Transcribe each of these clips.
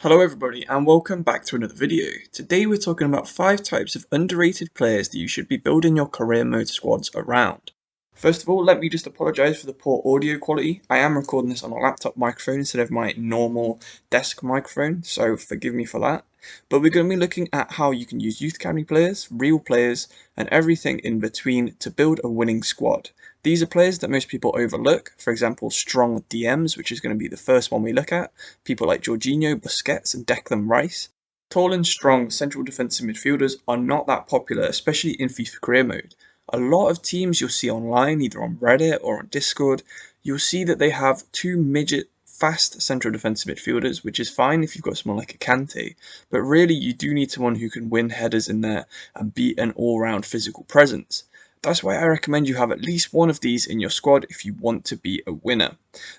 Hello everybody and welcome back to another video. Today we're talking about 5 types of underrated players that you should be building your career mode squads around. First of all, let me just apologise for the poor audio quality. I am recording this on a laptop microphone instead of my normal desk microphone, so forgive me for that. But we're going to be looking at how you can use youth academy players, real players, and everything in between to build a winning squad. These are players that most people overlook, for example strong DMs, which is going to be the first one we look at, people like Jorgino, Busquets and Declan Rice. Tall and strong central defensive midfielders are not that popular, especially in FIFA career mode. A lot of teams you'll see online, either on Reddit or on Discord, you'll see that they have 2 midget fast central defensive midfielders, which is fine if you've got someone like a Kante, but really you do need someone who can win headers in there and be an all-round physical presence. That's why I recommend you have at least one of these in your squad if you want to be a winner.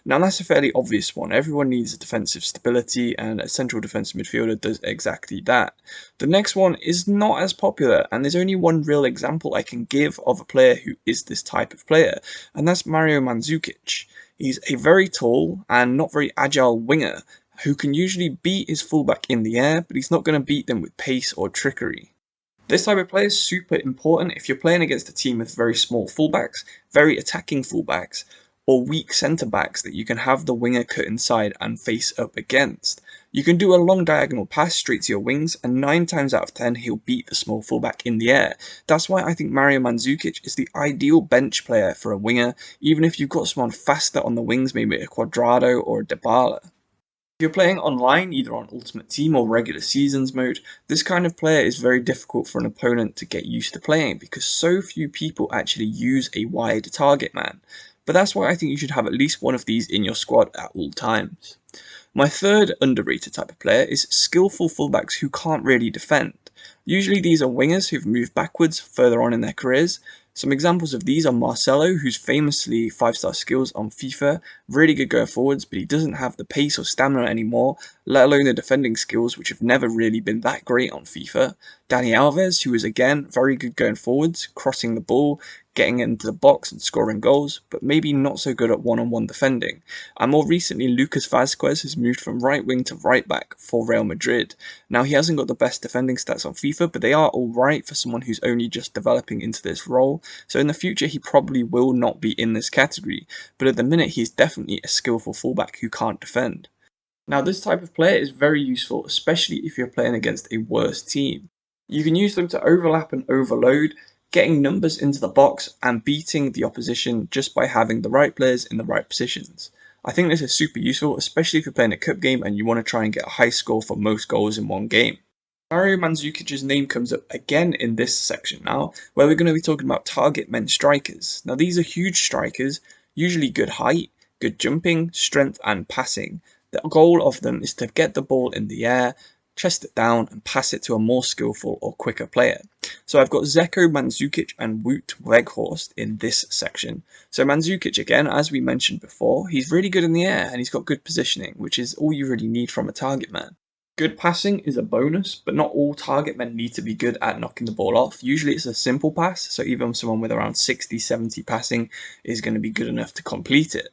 Now that's a fairly obvious one. Everyone needs defensive stability and a central defensive midfielder does exactly that. The next one is not as popular and there's only one real example I can give of a player who is this type of player, and that's Mandzukic. He's a very tall and not very agile winger who can usually beat his fullback in the air, but he's not going to beat them with pace or trickery. This type of player is super important if you're playing against a team with very small fullbacks, very attacking fullbacks, or weak centre backs that you can have the winger cut inside and face up against. You can do a long diagonal pass straight to your wings, and 9 times out of 10 he'll beat the small fullback in the air. That's why I think Mandzukic is the ideal bench player for a winger, even if you've got someone faster on the wings, maybe a Cuadrado or a Dybala. If you're playing online, either on Ultimate Team or regular seasons mode, this kind of player is very difficult for an opponent to get used to playing because so few people actually use a wide target man. But that's why I think you should have at least one of these in your squad at all times. My third underrated type of player is skillful fullbacks who can't really defend. Usually these are wingers who've moved backwards further on in their careers. Some examples of these are Marcelo, who's famously 5-star skills on FIFA, really good going forwards, but he doesn't have the pace or stamina anymore, let alone the defending skills, which have never really been that great on FIFA. Dani Alves, who is again very good going forwards, crossing the ball, getting into the box and scoring goals, but maybe not so good at one-on-one defending. And more recently, Vázquez has moved from right wing to right back for Real Madrid. Now he hasn't got the best defending stats on FIFA, but they are alright for someone who's only just developing into this role, so in the future he probably will not be in this category, but at the minute he's definitely a skillful fullback who can't defend. Now this type of player is very useful, especially if you're playing against a worse team. You can use them to overlap and overload, getting numbers into the box and beating the opposition just by having the right players in the right positions. I think this is super useful, especially if you're playing a cup game and you want to try and get a high score for most goals in one game. Mandzukic's name comes up again in this section now, where we're going to be talking about target men strikers. Now these are huge strikers, usually good height, good jumping, strength and passing. The goal of them is to get the ball in the air, chest it down and pass it to a more skillful or quicker player. So I've got Dzeko, Mandzukic and Weghorst in this section. So Mandzukic again, as we mentioned before, he's really good in the air and he's got good positioning, which is all you really need from a target man. Good passing is a bonus, but not all target men need to be good at knocking the ball off. Usually it's a simple pass, so even someone with around 60-70 passing is going to be good enough to complete it.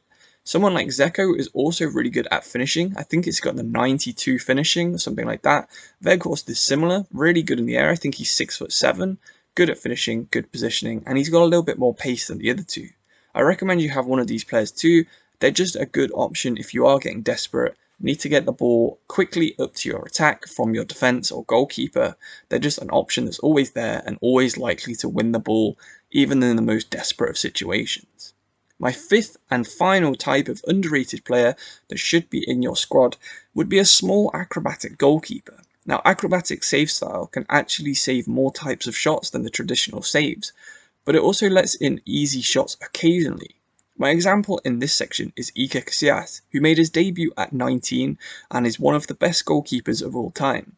Someone like Dzeko is also really good at finishing. I think it's got the 92 finishing or something like that. Weghorst is similar, really good in the air. I think he's 6'7", good at finishing, good positioning, and he's got a little bit more pace than the other two. I recommend you have one of these players too. They're just a good option if you are getting desperate, need to get the ball quickly up to your attack from your defense or goalkeeper. They're just an option that's always there and always likely to win the ball, even in the most desperate of situations. My fifth and final type of underrated player that should be in your squad would be a small acrobatic goalkeeper. Now acrobatic save style can actually save more types of shots than the traditional saves, but it also lets in easy shots occasionally. My example in this section is Casillas, who made his debut at 19 and is one of the best goalkeepers of all time.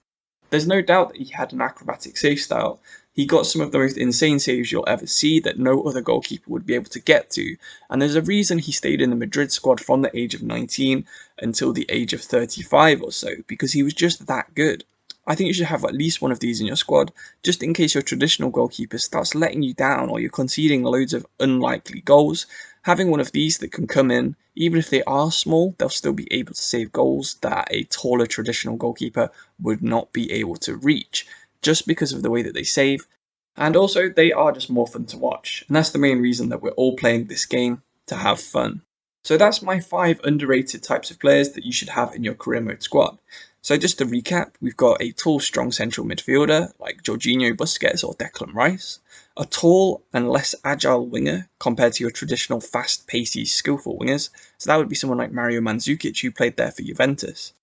There's no doubt that he had an acrobatic save style. He got some of the most insane saves you'll ever see that no other goalkeeper would be able to get to, and there's a reason he stayed in the Madrid squad from the age of 19 until the age of 35 or so, because he was just that good. I think you should have at least one of these in your squad, just in case your traditional goalkeeper starts letting you down or you're conceding loads of unlikely goals. Having one of these that can come in, even if they are small, they'll still be able to save goals that a taller traditional goalkeeper would not be able to reach, just because of the way that they save. And also, they are just more fun to watch, and that's the main reason that we're all playing this game, to have fun. So that's my 5 underrated types of players that you should have in your career mode squad. So just to recap, we've got a tall, strong central midfielder like Jorgino, Busquets or Declan Rice, a tall and less agile winger compared to your traditional fast, pacey, skillful wingers, so that would be someone like Mario Mandzukic who played there for Juventus.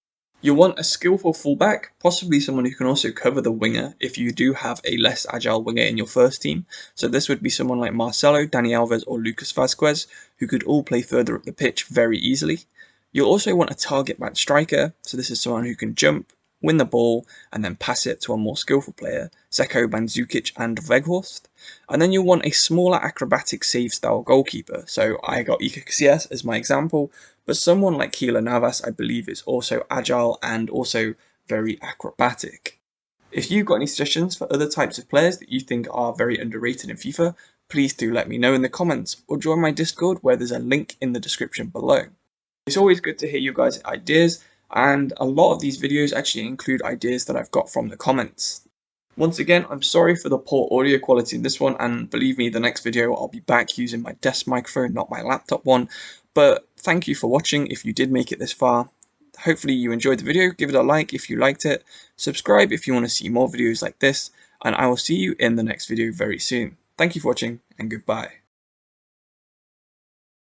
You'll want a skillful fullback, possibly someone who can also cover the winger if you do have a less agile winger in your first team. So this would be someone like Marcelo, Dani Alves or Vázquez, who could all play further up the pitch very easily. You'll also want a target man striker, so this is someone who can jump, win the ball, and then pass it to a more skillful player, Dzeko, Mandzukic and Weghorst. And then you'll want a smaller acrobatic save style goalkeeper, so I got Iker Casillas as my example, but someone like Keylor Navas I believe is also agile and also very acrobatic. If you've got any suggestions for other types of players that you think are very underrated in FIFA, please do let me know in the comments or join my Discord where there's a link in the description below. It's always good to hear you guys' ideas, and a lot of these videos actually include ideas that I've got from the comments. Once again, I'm sorry for the poor audio quality in this one, and believe me, the next video I'll be back using my desk microphone, not my laptop one. But thank you for watching if you did make it this far. Hopefully you enjoyed the video, give it a like if you liked it, subscribe if you want to see more videos like this, and I will see you in the next video very soon. Thank you for watching, and goodbye.